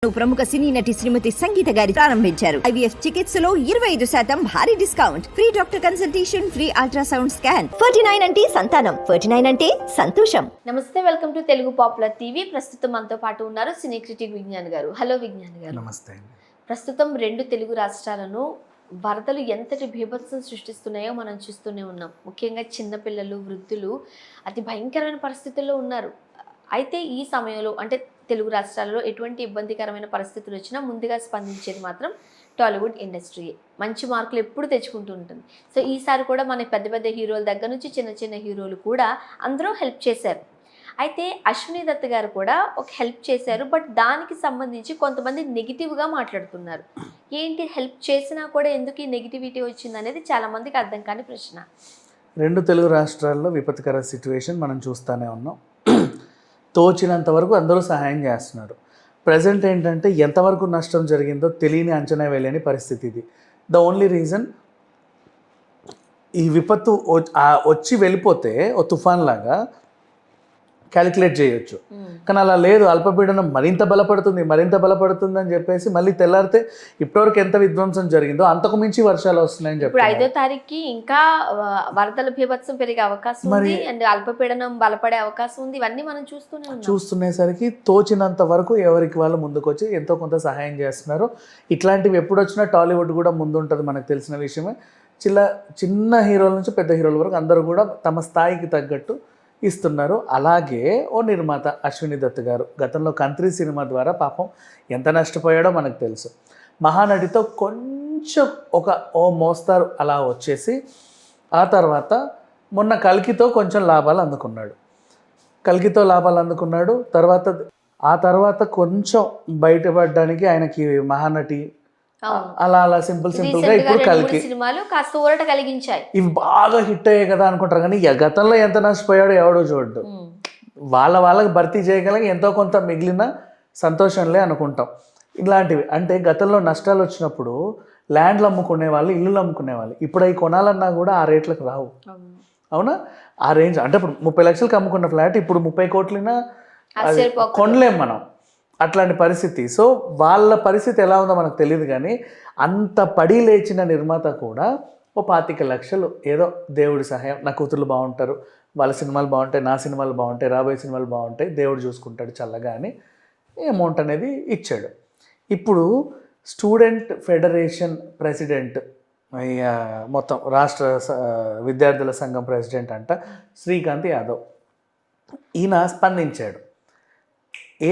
ప్రముఖ సినీ నటి శ్రీమతి సంగీత గారి ప్రారంభించారు. IVF చికిత్సలో 25% భారీ discount, free doctor consultation, free ultrasound scan. 49 అంటే సంతానం, 49 అంటే సంతోషం. నమస్తే, welcome to Telugu popular TV. ప్రస్తుతం మనతో పాటు ఉన్నారు సినీ క్రిటిక్ విజ్ఞాన్ గారు. హలో విజ్ఞాన్ గారు. నమస్తే. ప్రస్తుతం 2 తెలుగు రాష్ట్రాలను వరదలు ఎంతటి బీభత్సం సృష్టిస్తున్నాయో మనం చూస్తూనే ఉన్నాం. ముఖ్యంగా చిన్నపిల్లలు, వృద్ధులు అతి భయంకరమైన పరిస్థితుల్లో ఉన్నారు. అయితే ఈ సమయంలో అంటే తెలుగు రాష్ట్రాలలో ఎటువంటి ఇబ్బందికరమైన పరిస్థితులు వచ్చినా ముందుగా స్పందించేది మాత్రం టాలీవుడ్ ఇండస్ట్రీ. మంచి మార్కులు ఎప్పుడు తెచ్చుకుంటూ ఉంటుంది. సో ఈసారి కూడా మన పెద్ద పెద్ద హీరోల దగ్గర నుంచి చిన్న చిన్న హీరోలు కూడా అందరూ హెల్ప్ చేశారు. అయితే అశ్విని దత్ గారు కూడా ఒక హెల్ప్ చేశారు. బట్ దానికి సంబంధించి కొంతమంది నెగిటివ్గా మాట్లాడుతున్నారు. ఏంటి, హెల్ప్ చేసినా కూడా ఎందుకు ఈ నెగిటివిటీ వచ్చింది అనేది చాలామందికి అర్థం కాని ప్రశ్న. 2 తెలుగు రాష్ట్రాల్లో విపత్కర సిచ్యువేషన్ మనం చూస్తూనే ఉన్నాం. తోచినంత వరకు అందరూ సహాయం చేస్తున్నారు. ప్రజెంట్ ఏంటంటే ఎంతవరకు నష్టం జరిగిందో తెలియని, అంచనా వేయలేని పరిస్థితి ఇది. ద ఓన్లీ రీజన్, ఈ విపత్తు వచ్చి వెళ్ళిపోతే ఓ తుఫాన్ లాగా క్యాలిక్యులేట్ చేయొచ్చు. కానీ అలా లేదు. అల్పపీడనం మరింత బలపడుతుంది అని చెప్పేసి మళ్ళీ తెల్లారితే ఇప్పటివరకు ఎంత విధ్వంసం జరిగిందో అంతకు మించి వర్షాలు వస్తున్నాయని చెప్పి ఇప్పుడు 5వ తారీఖుకి ఇంకా వరదల బీభత్సం పెరిగే అవకాశం ఉంది అండ్ అల్పపీడనం బలపడే అవకాశం ఉంది. ఇవన్నీ మనం చూస్తునేసరికి తోచినంత వరకు ఎవరికి వాళ్ళు ముందుకొచ్చి ఎంతో కొంత సహాయం చేస్తున్నారు. ఇట్లాంటివి ఎప్పుడు వచ్చినా టాలీవుడ్ కూడా ముందుంటుంది, మనకు తెలిసిన విషయమే. చిన్న హీరోల నుంచి పెద్ద హీరోల వరకు అందరూ కూడా తమ స్థాయికి తగ్గట్టు ఇస్తున్నారు. అలాగే ఓ నిర్మాత అశ్విని దత్ గారు గతంలో కంత్రి సినిమా ద్వారా పాపం ఎంత నష్టపోయాడో మనకు తెలుసు. మహానటితో కొంచెం ఓ మోస్తారు అలా వచ్చేసి ఆ తర్వాత మొన్న కల్కితో కొంచెం లాభాలు అందుకున్నాడు. ఆ తర్వాత కొంచెం బయటపడడానికి ఆయనకి మహానటి అలా సింపుల్ గా ఇప్పుడు కల్కి సినిమాలు కాస్త ఊరట కలిగించాయి. ఇవి బాగా హిట్ అయ్యాయి కదా అనుకుంటారు, కానీ గతంలో ఎంత నష్టపోయాడో ఎవడో చూడ్డు. వాళ్ళకి భర్తీ చేయగలిగి ఎంతో కొంత మిగిలిన సంతోషంలే అనుకుంటాం. ఇలాంటివి అంటే గతంలో నష్టాలు వచ్చినప్పుడు ల్యాండ్లు అమ్ముకునే వాళ్ళు, ఇల్లులు అమ్ముకునే వాళ్ళు. ఇప్పుడు అవి కొనాలన్నా కూడా ఆ రేట్లకు రావు. అవునా? ఆ రేంజ్ అంటే ఇప్పుడు 30 లక్షలకు అమ్ముకున్న ఫ్లాట్ ఇప్పుడు 30 కోట్లైనా కొనలేం మనం. అట్లాంటి పరిస్థితి. సో వాళ్ళ పరిస్థితి ఎలా ఉందో మనకు తెలియదు, కానీ అంత పడి లేచిన నిర్మాత కూడా ఓ 25 లక్షలు ఏదో దేవుడి సహాయం, నా కూతుర్లు బాగుంటారు, వాళ్ళ సినిమాలు బాగుంటాయి, నా సినిమాలు బాగుంటాయి, రాబోయే సినిమాలు బాగుంటాయి, దేవుడు చూసుకుంటాడు చల్లగా అని అమౌంట్ అనేది ఇచ్చాడు. ఇప్పుడు స్టూడెంట్ ఫెడరేషన్ ప్రెసిడెంట్, మొత్తం రాష్ట్ర విద్యార్థుల సంఘం ప్రెసిడెంట్ అంట శ్రీకాంత్ యాదవ్, ఈయన స్పందించాడు.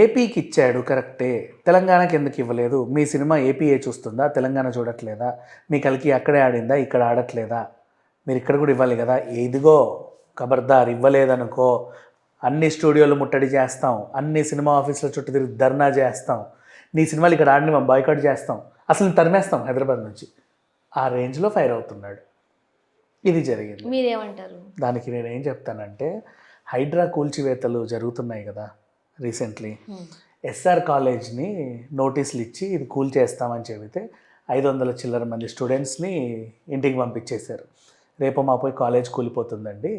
ఏపీకి ఇచ్చాడు కరెక్టే, తెలంగాణకి ఎందుకు ఇవ్వలేదు? మీ సినిమా ఏపీఏ చూస్తుందా, తెలంగాణ చూడట్లేదా? మీ కలికి అక్కడే ఆడిందా, ఇక్కడ ఆడట్లేదా? మీరు ఇక్కడ కూడా ఇవ్వాలి కదా. ఇదిగో ఖబర్దార్, ఇవ్వలేదనుకో అన్ని స్టూడియోలు ముట్టడి చేస్తాం, అన్ని సినిమా ఆఫీసుల చుట్టూ తిరిగి ధర్నా చేస్తాం, నీ సినిమాలు ఇక్కడ ఆడిని మేము బాయ్కాట్ చేస్తాం, అసలు తరిమేస్తాం హైదరాబాద్ నుంచి. ఆ రేంజ్లో ఫైర్ అవుతున్నాడు. ఇది జరిగింది. మీరేమంటారు దానికి? నేనేం చెప్తానంటే, హైడ్రా కూల్చివేతలు జరుగుతున్నాయి కదా రీసెంట్లీ. ఎస్ఆర్ కాలేజ్ని నోటీసులు ఇచ్చి ఇది కూల్ చేస్తామని చెబితే 500 చిల్లర మంది స్టూడెంట్స్ని ఇంటికి పంపించేశారు. రేపు మాపోయి కాలేజ్ కూలిపోతుందండి,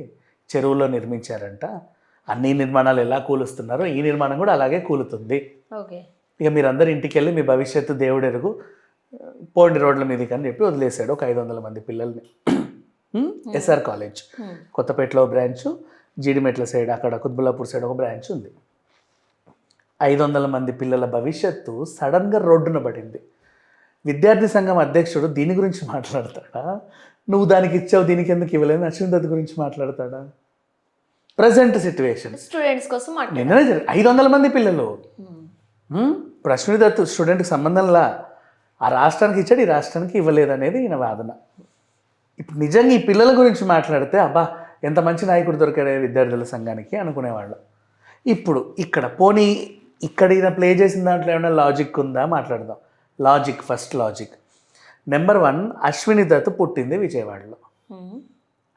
చెరువులో నిర్మించారంట, అన్ని నిర్మాణాలు ఎలా కూలుస్తున్నారో ఈ నిర్మాణం కూడా అలాగే కూలుతుంది. ఇక మీరందరూ ఇంటికి వెళ్ళి మీ భవిష్యత్తు దేవుడు ఎరుగు, పోండి రోడ్ల మీదకి అని చెప్పి వదిలేశాడు ఒక 500 మంది పిల్లల్ని. ఎస్ఆర్ కాలేజ్ కొత్తపేటలో బ్రాంచ్, జీడిమెట్ల సైడ్ అక్కడ కుత్బుల్లాపూర్ సైడ్ ఒక బ్రాంచ్ ఉంది. 500 మంది పిల్లల భవిష్యత్తు సడన్గా రోడ్డున పడింది. విద్యార్థి సంఘం అధ్యక్షుడు దీని గురించి మాట్లాడతాడా? నువ్వు దానికి ఇచ్చావు, దీనికి ఎందుకు ఇవ్వలేదు? అశ్విని దత్ గురించి మాట్లాడతాడా? ప్రజెంట్ సిచ్యువేషన్ స్టూడెంట్స్ కోసం 500 మంది పిల్లలు. ఇప్పుడు అశ్విని దత్ స్టూడెంట్కి సంబంధంలా ఆ రాష్ట్రానికి ఇచ్చాడు, ఈ రాష్ట్రానికి ఇవ్వలేదు అనేది ఈయన వాదన. ఇప్పుడు నిజంగా ఈ పిల్లల గురించి మాట్లాడితే అబ్బా ఎంత మంచి నాయకుడు దొరికాడే విద్యార్థుల సంఘానికి అనుకునేవాళ్ళు. ఇప్పుడు ఇక్కడ ఈయన ప్లే చేసిన దాంట్లో ఏమైనా లాజిక్ ఉందా మాట్లాడదాం. First logic number 1, Ashwini Dutt పుట్టింది విజయవాడలో.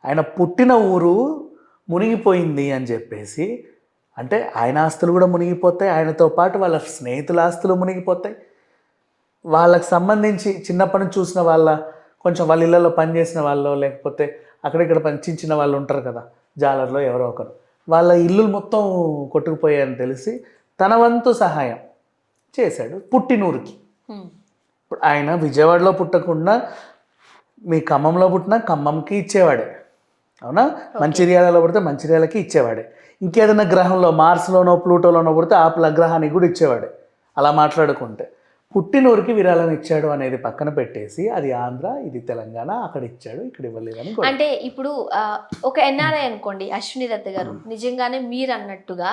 ఆయన పుట్టిన ఊరు మునిగిపోయింది అని చెప్పేసి అంటే ఆయన ఆస్తులు కూడా మునిగిపోతాయి, ఆయనతో పాటు వాళ్ళ స్నేహితుల ఆస్తులు మునిగిపోతాయి. వాళ్ళకి సంబంధించి చిన్నప్పటి నుంచి చూసిన కొంచెం వాళ్ళ ఇళ్ళలో పనిచేసిన వాళ్ళు, లేకపోతే అక్కడిక్కడ పనిచించిన వాళ్ళు ఉంటారు కదా, జాలర్లో ఎవరో ఒకరు, వాళ్ళ ఇల్లు మొత్తం కొట్టుకుపోయాయని తెలిసి తన వంతు సహాయం చేశాడు పుట్టినూరుకి. ఇప్పుడు ఆయన విజయవాడలో పుట్టకుండా మీ ఖమ్మంలో పుట్టినా ఖమ్మంకి ఇచ్చేవాడే, అవునా? మంచిర్యాలలో పుడితే మంచిర్యాలకి ఇచ్చేవాడే. ఇంకేదైనా గ్రహంలో మార్స్లోనో ప్లూటోలోనో పుడితే ఆ గ్రహానికి కూడా ఇచ్చేవాడే. అలా మాట్లాడుకుంటే పుట్టినూరికి విరాళం ఇచ్చాడు అనేది పక్కన పెట్టేసి అది ఆంధ్ర, ఇది తెలంగాణ, అక్కడ ఇచ్చాడు ఇక్కడ ఇవ్వలేదని. అంటే ఇప్పుడు ఒక ఎన్ఆర్ఐ అనుకోండి అశ్విని దత్ గారు, నిజంగానే మీరు అన్నట్టుగా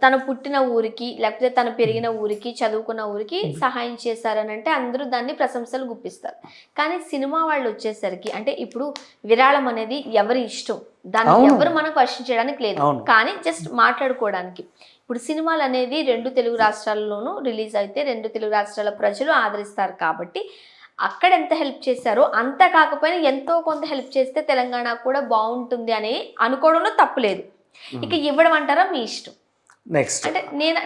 తను పుట్టిన ఊరికి లేకపోతే తను పెరిగిన ఊరికి చదువుకున్న ఊరికి సహాయం చేశారని అంటే అందరూ దాన్ని ప్రశంసలు గుప్పిస్తారు. కానీ సినిమా వాళ్ళు వచ్చేసరికి అంటే ఇప్పుడు విరాళం అనేది ఎవరి ఇష్టం, దాన్ని ఎవరు మనం క్వశ్చన్ చేయడానికి లేదు, కానీ జస్ట్ మాట్లాడుకోవడానికి. ఇప్పుడు సినిమాలు అనేది 2 తెలుగు రాష్ట్రాల్లోనూ రిలీజ్ అయితే 2 తెలుగు రాష్ట్రాల ప్రజలు ఆదరిస్తారు కాబట్టి అక్కడ ఎంత హెల్ప్ చేశారో అంత కాకపోయినా ఎంతో కొంత హెల్ప్ చేస్తే తెలంగాణ కూడా బాగుంటుంది అని అనుకోవడంలో తప్పులేదు. ఇక ఇవ్వడం అంటారా మీ ఇష్టం. నెక్స్ట్ అంటే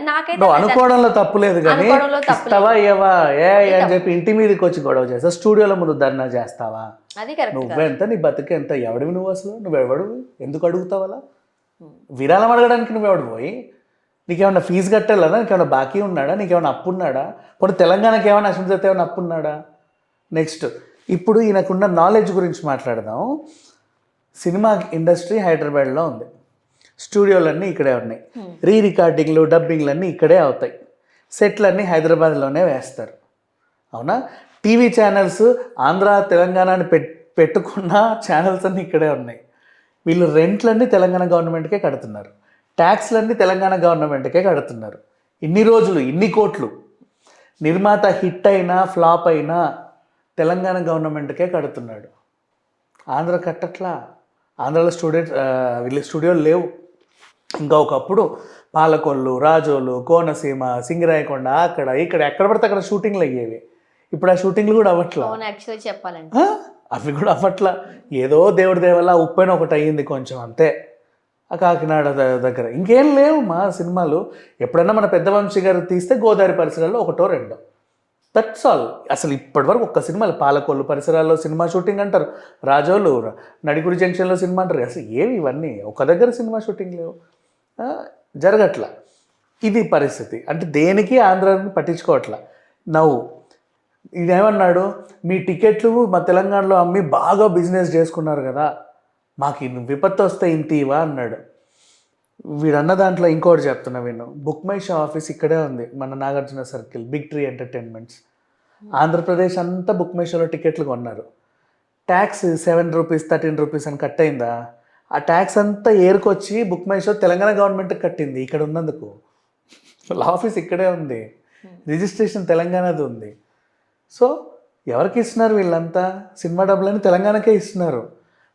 నాకైతే అనుకోవడంలో తప్పు లేదు, కానీ ఇస్తావా ఏవా ఏ అని చెప్పి ఇంటి మీదకి వచ్చి గొడవ చేస్తా, స్టూడియోలో ముందు ధర్నా చేస్తావా? అది కరెక్ట్. నువ్వెంత, నీ బతుకు ఎంత, ఎవడివి నువ్వు అసలు? నువ్వెవడు? ఎందుకు అడుగుతావు అలా? విరాళం అడగడానికి నువ్వెవడు పోయి? నీకేమన్నా ఫీజు కట్టాలనా? నీకేమన్నా బాకీ ఉన్నాడా? నీకేమైనా అప్పు ఉన్నాడా? పోనీ తెలంగాణకి ఏమైనా అసలు ఏమైనా అప్పు ఉన్నాడా? నెక్స్ట్ ఇప్పుడు ఈయనకున్న నాలెడ్జ్ గురించి మాట్లాడదాం. సినిమా ఇండస్ట్రీ హైదరాబాద్లో ఉంది, స్టూడియోలన్నీ ఇక్కడే ఉన్నాయి, రికార్డింగ్లు డబ్బింగ్లు అన్నీ ఇక్కడే అవుతాయి, సెట్లన్నీ హైదరాబాద్లోనే వేస్తారు, అవునా? టీవీ ఛానల్స్ ఆంధ్ర తెలంగాణ అని పెట్టుకున్న ఛానల్స్ అన్నీ ఇక్కడే ఉన్నాయి. వీళ్ళు రెంట్లన్నీ తెలంగాణ గవర్నమెంట్కే కడుతున్నారు, ట్యాక్స్లన్నీ తెలంగాణ గవర్నమెంట్కే కడుతున్నారు. ఇన్ని రోజులు ఇన్ని కోట్లు. నిర్మాత హిట్ అయినా ఫ్లాప్ అయినా తెలంగాణ గవర్నమెంట్కే కడుతున్నాడు, ఆంధ్ర కట్టట్లా. ఆంధ్రాలో వీళ్ళ స్టూడియోలు లేవు. ఇంకా ఒకప్పుడు పాలకొల్లు, రాజోలు, కోనసీమ, సింగరాయకొండ, అక్కడ ఇక్కడ ఎక్కడ పడితే అక్కడ షూటింగ్లు అయ్యేవి. ఇప్పుడు ఆ షూటింగ్లు కూడా అవ్వట్లా, చెప్పాలంటే అవి కూడా అవ్వట్లా. ఏదో దేవుడి దేవల్ల ఉప్పైన ఒకటి అయ్యింది కొంచెం అంతే ఆ కాకినాడ దగ్గర. ఇంకేం లేవు మా సినిమాలు. ఎప్పుడన్నా మన పెద్ద వంశీ గారు తీస్తే గోదావరి పరిసరాల్లో ఒకటో రెండో, దట్స్ ఆల్. అసలు ఇప్పటివరకు ఒక్క సినిమాలు, పాలకొల్లు పరిసరాల్లో సినిమా షూటింగ్ అంటారు, రాజోలు నడిగుడి జంక్షన్లో సినిమా అంటారు. అసలు ఏవి ఇవన్నీ? ఒక దగ్గర సినిమా షూటింగ్ లేవు, జరగట్లా. ఇది పరిస్థితి. అంటే దేనికి ఆంధ్రాని పట్టించుకోవట్లా. నవ్వు ఇదేమన్నాడు, మీ టికెట్లు మా తెలంగాణలో అమ్మి బాగా బిజినెస్ చేసుకున్నారు కదా, మాకు విపత్తు వస్తే ఇంత ఇవా అన్నాడు. వీడన్న దాంట్లో ఇంకోటి చెప్తున్నా విను. బుక్ మై షో ఆఫీస్ ఇక్కడే ఉంది, మన Nagarjuna circle, big tree entertainments. Andhra Pradesh అంతా బుక్ మై షోలో టికెట్లు కొన్నారు. ట్యాక్స్ 7 రూపీస్ 13 రూపీస్ అని కట్ అయిందా? ఆ ట్యాక్స్ అంతా ఏరుకొచ్చి బుక్ మై షో తెలంగాణ గవర్నమెంట్కి కట్టింది ఇక్కడ ఉన్నందుకు. ఆఫీస్ ఇక్కడే ఉంది, రిజిస్ట్రేషన్ తెలంగాణది ఉంది. సో ఎవరికి ఇస్తున్నారు వీళ్ళంతా? సినిమా డబ్బులని తెలంగాణకే ఇస్తున్నారు.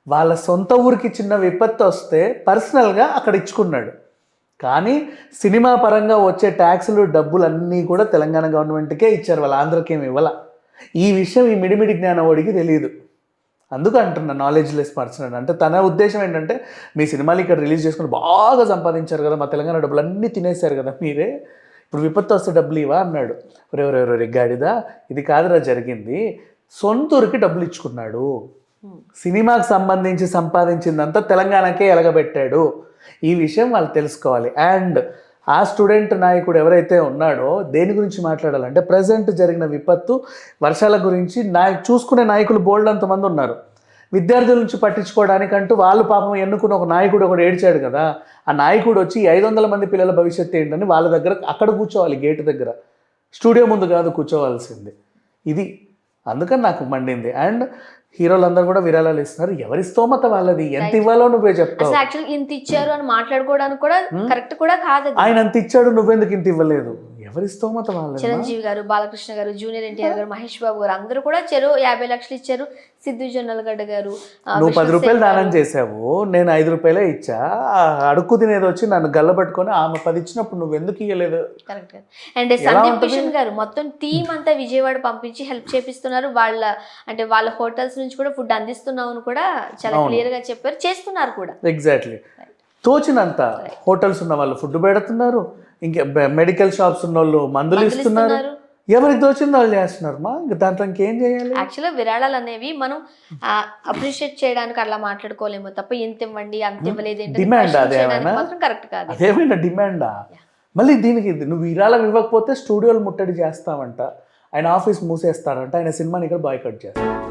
వాళ్ళ సొంత ఊరికి చిన్న విపత్తు వస్తే పర్సనల్గా అక్కడ ఇచ్చుకున్నాడు, కానీ సినిమా పరంగా వచ్చే ట్యాక్సులు డబ్బులన్నీ కూడా తెలంగాణ గవర్నమెంట్కే ఇచ్చారు, వాళ్ళ ఆంధ్రకి ఏమి ఇవ్వాల. ఈ విషయం ఈ మిడిమిడి జ్ఞానవాడికి తెలియదు. అందుకు అంటున్నా నాలెడ్జ్ లెస్ పర్సన్. అంటే తన ఉద్దేశం ఏంటంటే, మీ సినిమాలు ఇక్కడ రిలీజ్ చేసుకుని బాగా సంపాదించారు కదా, మా తెలంగాణ డబ్బులు అన్నీ తినేశారు కదా మీరే, ఇప్పుడు విపత్తు వస్తే డబ్బులు ఇవా అన్నాడు. ఎవరెవరెవరె గాడిదా, ఇది కాదురా జరిగింది. సొంతూరికి డబ్బులు ఇచ్చుకున్నాడు, సినిమాకి సంబంధించి సంపాదించిందంతా తెలంగాణకే ఎలగబెట్టాడు. ఈ విషయం వాళ్ళు తెలుసుకోవాలి. అండ్ ఆ స్టూడెంట్ నాయకుడు ఎవరైతే ఉన్నాడో దేని గురించి మాట్లాడాలంటే, ప్రజెంట్ జరిగిన విపత్తు వర్షాల గురించి చూసుకునే నాయకులు బోల్డ్ అంతమంది ఉన్నారు. విద్యార్థుల నుంచి పట్టించుకోవడానికంటూ వాళ్ళు పాపం ఎన్నుకున్న ఒక నాయకుడు ఒకడు ఏడ్చాడు కదా, ఆ నాయకుడు వచ్చి 500 మంది పిల్లల భవిష్యత్తు ఏంటని వాళ్ళ దగ్గర అక్కడ కూర్చోవాలి, గేటు దగ్గర, స్టూడియో ముందు కాదు కూర్చోవాల్సింది. ఇది అందుకని నాకు మండింది. అండ్ హీరోలందరూ కూడా విరాళాలు ఇస్తున్నారు, ఎవరి స్తోమత వాళ్ళది, ఎంత ఇవ్వాలో నువ్వే చెప్తావు. ఇంత ఇచ్చారు అని మాట్లాడుకోవడానికి కూడా కరెక్ట్ కూడా కాదు. ఆయన అంత ఇచ్చాడు, నువ్వెందుకు ఇంత ఇవ్వలేదు? ఎవరి స్తోమత వాళ్ళది. చిరంజీవి గారు, బాలకృష్ణ గారు, జూనియర్ ఎన్టీఆర్ గారు, మహేష్ బాబు గారు అందరూ కూడా 50 లక్షలు ఇచ్చారు. సిద్ధు జొన్నలగడ్డ గారు, నువ్వు 10 రూపాయలు దానం చేసావు, నేను 5 రూపాయలే ఇచ్చా. అడుక్కు తినేది వచ్చి నన్ను గల్లబట్టుకొని ఆమె 10 ఇచ్చినప్పుడు నువ్వు ఎందుకు ఇవ్వలేదు? కరెక్ట్. అండ్ సందీప్ కిషన్ గారు మొత్తం టీం అంతా విజయవాడ పంపించి హెల్ప్ చేపిస్తున్నారు. వాళ్ళ హోటల్స్ నుంచి కూడా ఫుడ్ అందిస్తున్నావు అని కూడా చాలా క్లియర్ గా చెప్పారు, చేస్తున్నారు కూడా. ఎగ్జాక్ట్లీ. తోచినంత హోటల్స్ ఉన్న వాళ్ళు ఫుడ్ పెడుతున్నారు, ఇంకా మెడికల్ షాప్స్ ఉన్న వాళ్ళు మందులు ఇస్తున్నారు, ఎవరికి తోచింది వాళ్ళు చేస్తున్నారు. మా ఇంకా దాంట్లో ఇంకేం చేయాలి? యాక్చువల్గా విరాళాలు అనేవి మనం అప్రిషియేట్ చేయడానికి అలా మాట్లాడుకోలేము తప్ప ఇంత ఇవ్వండి అంత ఇవ్వలేదు డిమాండ్ అదేమైనా కరెక్ట్ కాదు. అదేమైనా డిమాండా? మళ్ళీ దీనికి నువ్వు విరాళం ఇవ్వకపోతే స్టూడియోలు ముట్టడి చేస్తావంట, ఆయన ఆఫీస్ మూసేస్తాడంట, ఆయన సినిమాని ఇక్కడ బాయ్కట్ చేస్తాడు.